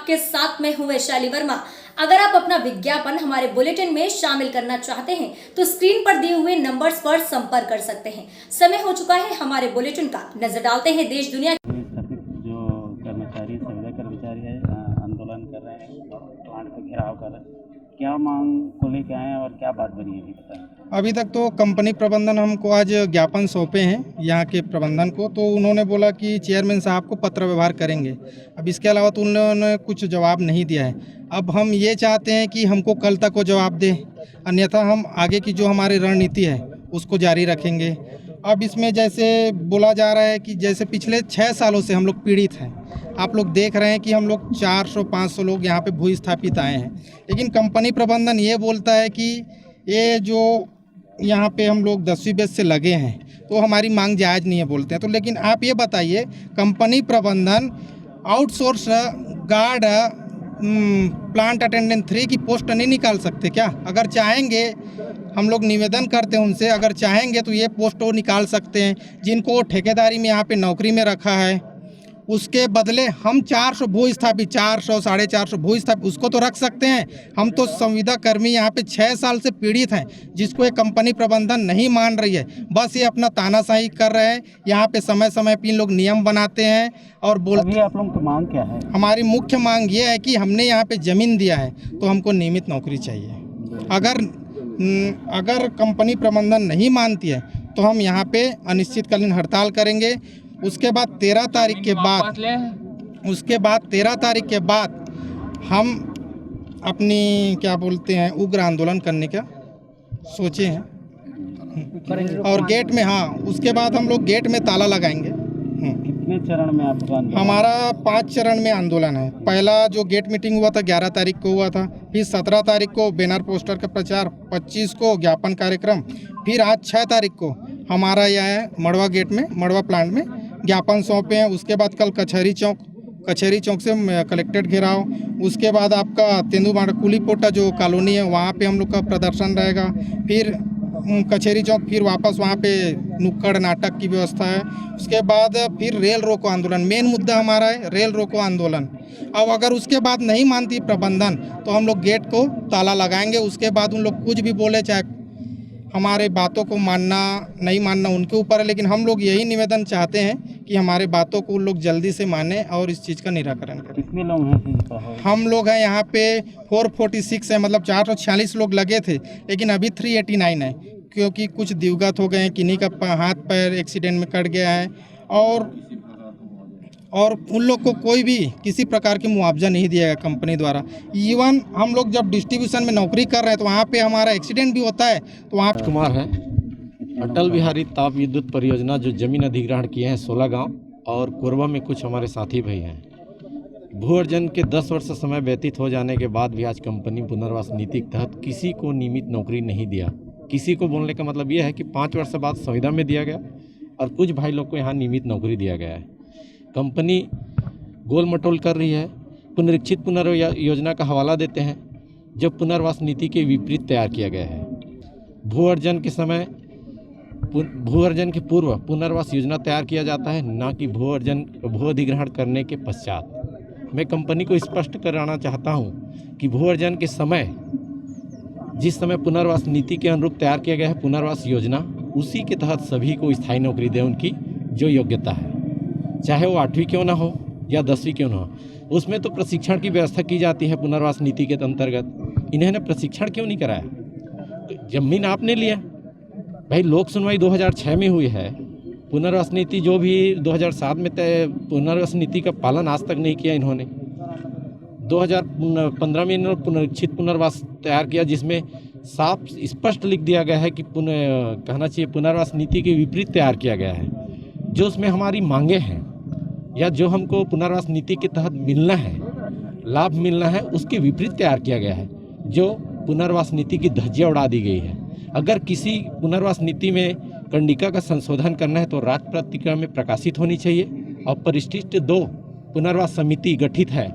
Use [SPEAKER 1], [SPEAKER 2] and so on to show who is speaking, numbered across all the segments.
[SPEAKER 1] आपके साथ मैं हूं वैशाली वर्मा। अगर आप अपना विज्ञापन हमारे बुलेटिन में शामिल करना चाहते हैं तो स्क्रीन पर दिए हुए नंबर्स पर संपर्क कर सकते हैं। समय हो चुका है हमारे बुलेटिन का, नजर डालते हैं देश दुनिया।
[SPEAKER 2] जो कर्मचारी संविदा कर्मचारी है आंदोलन कर रहे हैं, प्लांट को घेराव कर रहे हैं, क्या मांग को लेके आए हैं और क्या बात बनी है बताएं।
[SPEAKER 3] अभी तक तो कंपनी प्रबंधन हमको आज ज्ञापन सौंपे हैं यहाँ के प्रबंधन को, तो उन्होंने बोला कि चेयरमैन साहब को पत्र व्यवहार करेंगे। अब इसके अलावा तो उन्होंने कुछ जवाब नहीं दिया है। अब हम ये चाहते हैं कि हमको कल तक वो जवाब दे, अन्यथा हम आगे की जो हमारी रणनीति है उसको जारी रखेंगे। अब इसमें जैसे बोला जा रहा है कि जैसे पिछले 6 सालों से हम लोग पीड़ित हैं। आप लोग देख रहे हैं कि हम लोग 400-500 लोग यहाँ पे भू स्थापित आए हैं, लेकिन कंपनी प्रबंधन ये बोलता है कि ये जो यहाँ पे हम लोग 10वीं बैच से लगे हैं तो हमारी मांग जायज़ नहीं है बोलते हैं। तो लेकिन आप ये बताइए, कंपनी प्रबंधन आउटसोर्स गार्ड प्लांट अटेंडेंट 3 की पोस्ट नहीं निकाल सकते क्या? अगर चाहेंगे, हम लोग निवेदन करते हैं उनसे, अगर चाहेंगे तो ये पोस्ट वो निकाल सकते हैं। जिनको ठेकेदारी में यहाँ पे नौकरी में रखा है उसके बदले हम 400 भू स्थापित 400-450 भू स्थापित उसको तो रख सकते हैं। हम तो संविदा कर्मी यहाँ पे 6 साल से पीड़ित हैं, जिसको ये कंपनी प्रबंधन नहीं मान रही है। बस ये अपना तानाशाही कर रहे हैं। यहाँ पे समय समय पे इन लोग नियम बनाते हैं और बोलते हैं।
[SPEAKER 2] आप लोगों की मांग क्या है?
[SPEAKER 3] हमारी मुख्य मांग ये है कि हमने यहाँ पे ज़मीन दिया है तो हमको नियमित नौकरी चाहिए। अगर कंपनी प्रबंधन नहीं मानती है तो हम यहाँ पे अनिश्चितकालीन हड़ताल करेंगे। उसके बाद 13 तारीख के बाद हम अपनी क्या बोलते हैं उग्र आंदोलन करने का सोचे हैं। और गेट में, हाँ, उसके बाद हम लोग गेट में ताला लगाएंगे।
[SPEAKER 2] कितने चरण में आपका?
[SPEAKER 3] हमारा 5 चरण में आंदोलन है। पहला जो गेट मीटिंग हुआ था 11 तारीख को हुआ था, फिर 17 तारीख को बैनर पोस्टर का प्रचार, 25 को ज्ञापन कार्यक्रम, फिर आज 6 तारीख को हमारा यह है मड़वा गेट में, मड़वा प्लांट में ज्ञापन सौंपे हैं। उसके बाद कल कचहरी चौक से कलेक्ट्रेट घेराव, उसके बाद आपका तेंदुमाड़ा कुलीपोटा जो कॉलोनी है वहाँ पे हम लोग का प्रदर्शन रहेगा। फिर कचहरी चौक, फिर वापस वहाँ पे नुक्कड़ नाटक की व्यवस्था है। उसके बाद फिर रेल रोको आंदोलन, मेन मुद्दा हमारा है रेल रोको आंदोलन। अब अगर उसके बाद नहीं मानती प्रबंधन तो हम लोग गेट को ताला लगाएंगे। उसके बाद उन लोग कुछ भी बोले, चाहे हमारे बातों को मानना नहीं मानना उनके ऊपर है, लेकिन हम लोग यही निवेदन चाहते हैं कि हमारे बातों को लोग जल्दी से माने और इस चीज़ का निराकरण करें।
[SPEAKER 2] कितने लोग हैं?
[SPEAKER 3] हम लोग हैं यहाँ पे 446 है, मतलब 446 लोग लगे थे, लेकिन अभी 389 है, क्योंकि कुछ दिवगत हो गए हैं, किन्हीं का हाथ पैर एक्सीडेंट में कट गया है और उन लोग को कोई भी किसी प्रकार की मुआवजा नहीं दिया गया कंपनी द्वारा। इवन हम लोग जब डिस्ट्रीब्यूशन में नौकरी कर रहे हैं तो वहाँ पे हमारा एक्सीडेंट भी होता है तो वहाँ
[SPEAKER 4] कुमार है। अटल बिहारी ताप विद्युत परियोजना जो जमीन अधिग्रहण किए हैं 16 गांव और कोरबा में कुछ हमारे साथी भाई हैं। भू अर्जन के 10 वर्ष समय व्यतीत हो जाने के बाद भी आज कंपनी पुनर्वास नीति के तहत किसी को नियमित नौकरी नहीं दिया। किसी को बोलने का मतलब यह है कि 5 वर्ष बाद संविदा में दिया गया और कुछ भाई लोग को यहाँ नियमित नौकरी दिया गया है। कंपनी गोल मटोल कर रही है। पुनरीक्षित पुनर्योजना का हवाला देते हैं जो पुनर्वास नीति के विपरीत तैयार किया गया है। भू अर्जन के पूर्व पुनर्वास योजना तैयार किया जाता है, ना कि भू अधिग्रहण करने के पश्चात। मैं कंपनी को स्पष्ट कराना चाहता हूं कि भू अर्जन के समय जिस समय पुनर्वास नीति के अनुरूप तैयार किया गया है पुनर्वास योजना, उसी के तहत सभी को स्थायी नौकरी दें उनकी जो योग्यता है, चाहे वो 8वीं क्यों ना हो या 10वीं क्यों ना हो। उसमें तो प्रशिक्षण की व्यवस्था की जाती है पुनर्वास नीति के अंतर्गत। इन्होंने प्रशिक्षण क्यों नहीं कराया? तो जमीन आपने लिया भाई। लोक सुनवाई 2006 में हुई है। पुनर्वास नीति जो भी 2007 में तय, पुनर्वास नीति का पालन आज तक नहीं किया इन्होंने। 2015 में इन्होंने पुनरीक्षित पुनर्वास तैयार किया, जिसमें साफ स्पष्ट लिख दिया गया है कि कहना चाहिए पुनर्वास नीति के विपरीत तैयार किया गया है। जो उसमें हमारी मांगे हैं या जो हमको पुनर्वास नीति के तहत मिलना है, लाभ मिलना है, उसके विपरीत तैयार किया गया है, जो पुनर्वास नीति की धज्जियां उड़ा दी गई है। अगर किसी पुनर्वास नीति में कंडिका का संशोधन करना है तो राजपत्रिका में प्रकाशित होनी चाहिए और परिशिष्ट 2 पुनर्वास समिति गठित है,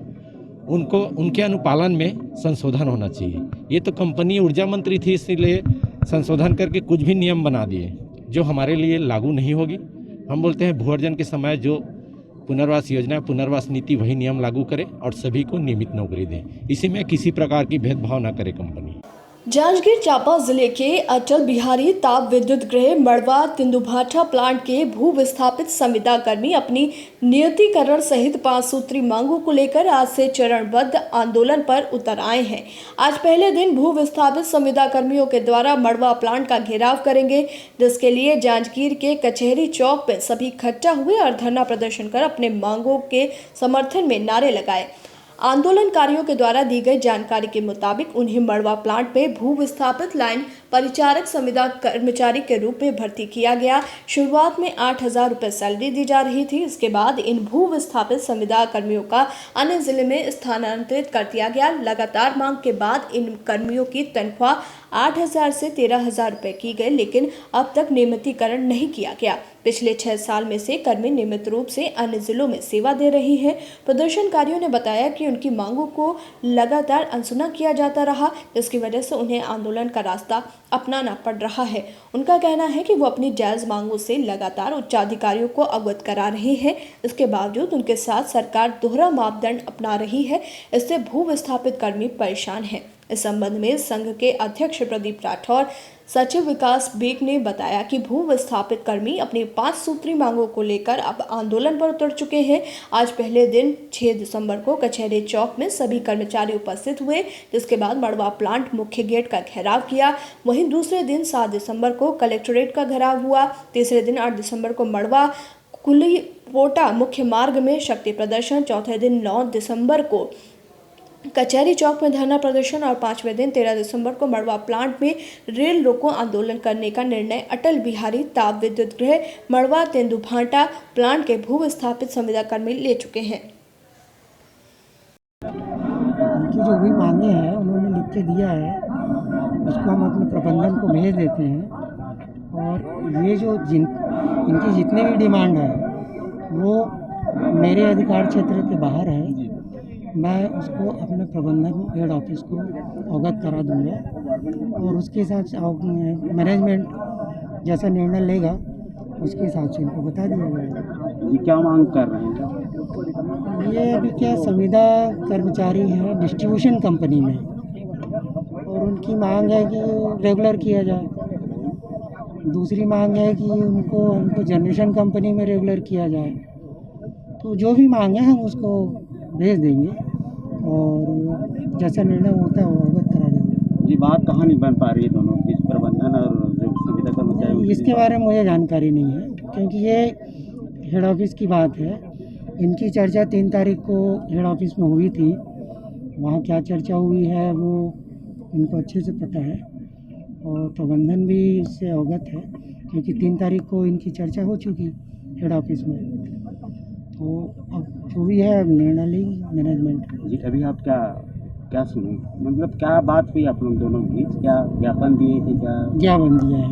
[SPEAKER 4] उनके अनुपालन में संशोधन होना चाहिए। ये तो कंपनी ऊर्जा मंत्री थी, इसलिए संशोधन करके कुछ भी नियम बना दिए जो हमारे लिए लागू नहीं होगी। हम बोलते हैं भू अर्जन के समय जो पुनर्वास योजना पुनर्वास नीति वही नियम लागू करे और सभी को नियमित नौकरी दें। इसी में किसी प्रकार की भेदभाव न करे कंपनी।
[SPEAKER 5] जांजगीर चांपा जिले के अटल बिहारी ताप विद्युत गृह मड़वा तेंदुभाटा प्लांट के भू विस्थापित संविदा कर्मी अपनी नियतिकरण सहित 5 सूत्री मांगों को लेकर आज से चरणबद्ध आंदोलन पर उतर आए हैं। आज पहले दिन भू विस्थापित संविदा कर्मियों के द्वारा मड़वा प्लांट का घेराव करेंगे, जिसके लिए जांजगीर के कचहरी चौक में सभी इकट्ठा हुए और धरना प्रदर्शन कर अपने मांगों के समर्थन में नारे लगाए। आंदोलनकारियों के द्वारा दी गई जानकारी के मुताबिक उन्हें मड़वा प्लांट में भू विस्थापित लाइन परिचारक संविदा कर्मचारी के रूप में भर्ती किया गया। शुरुआत में 8,000 रुपये सैलरी दी जा रही थी। इसके बाद इन भू विस्थापित संविदा कर्मियों का अन्य जिले में स्थानांतरित कर दिया गया। लगातार मांग के बाद इन कर्मियों की तनख्वाह 8,000 से 13,000 रुपये की गई, लेकिन अब तक नियमितीकरण नहीं किया गया। पिछले 6 साल में से कर्मी नियमित रूप से अन्य जिलों में सेवा दे रही हैं। प्रदर्शनकारियों ने बताया कि उनकी मांगों को लगातार अनसुना किया जाता रहा, जिसकी वजह से उन्हें आंदोलन का रास्ता अपनाना पड़ रहा है। उनका कहना है कि वो अपनी जायज़ मांगों से लगातार उच्चाधिकारियों को अवगत करा रहे हैं। इसके बावजूद उनके साथ सरकार दोहरा मापदंड अपना रही है। इससे भू विस्थापित कर्मी परेशान हैं। इस संबंध में संघ के अध्यक्ष प्रदीप राठौर, सचिव विकास बेग ने बताया कि भू विस्थापित कर्मी अपनी 5 सूत्री मांगों को लेकर अब आंदोलन पर उतर चुके हैं। आज पहले दिन 6 दिसंबर को कचहरी चौक में सभी कर्मचारी उपस्थित हुए, जिसके बाद मड़वा प्लांट मुख्य गेट का घेराव किया। वहीं दूसरे दिन 7 दिसंबर को कलेक्ट्रेट का घेराव हुआ। तीसरे दिन 8 दिसंबर को मड़वा कुली पोटा मुख्य मार्ग में शक्ति प्रदर्शन। चौथे दिन 9 दिसंबर को कचहरी चौक में धरना प्रदर्शन और 5वें दिन 13 दिसंबर को मड़वा प्लांट में रेल रोको आंदोलन करने का निर्णय अटल बिहारी ताप विद्युत गृह मड़वा तेंदुभाटा प्लांट के भू विस्थापित संविदा कर्मी ले चुके हैं।
[SPEAKER 6] उनकी जो भी मांगे हैं उन्होंने लिख के दिया है, उसको हम अपने प्रबंधन को भेज देते हैं। और ये जो इनकी जितने भी डिमांड है वो मेरे अधिकार क्षेत्र के बाहर है। मैं उसको अपने प्रबंधन हेड ऑफिस को अवगत करा दूंगा और उसके हिसाब से मैनेजमेंट जैसा निर्णय लेगा उसके हिसाब से इनको बता दिया जाएगा।
[SPEAKER 2] जी क्या मांग कर रहे हैं?
[SPEAKER 6] ये अभी क्या संविदा कर्मचारी हैं डिस्ट्रीब्यूशन कंपनी में और उनकी मांग है कि रेगुलर किया जाए। दूसरी मांग है कि उनको जनरेशन कंपनी में रेगुलर किया जाए। तो जो भी मांग है हम उसको भेज देंगे और जैसा निर्णय होता है वो अवगत करा देंगे।
[SPEAKER 2] जी बात कहाँ नहीं बन पा रही है दोनों की, प्रबंधन और जो संविदा कर्मचारी?
[SPEAKER 6] इसके बारे में मुझे जानकारी नहीं है क्योंकि ये हेड ऑफिस की बात है। इनकी चर्चा 3 तारीख को हेड ऑफिस में हुई थी। वहाँ क्या चर्चा हुई है वो इनको अच्छे से पता है और प्रबंधन भी इससे अवगत है क्योंकि 3 तारीख को इनकी चर्चा हो चुकी हेड ऑफिस में। तो अब जो भी है निर्णय लेगी मैनेजमेंट।
[SPEAKER 2] जी अभी आप क्या सुने, मतलब क्या बात हुई आप लोग दोनों के बीच? क्या ज्ञापन दिए कि क्या?
[SPEAKER 6] ज्ञापन दिया है।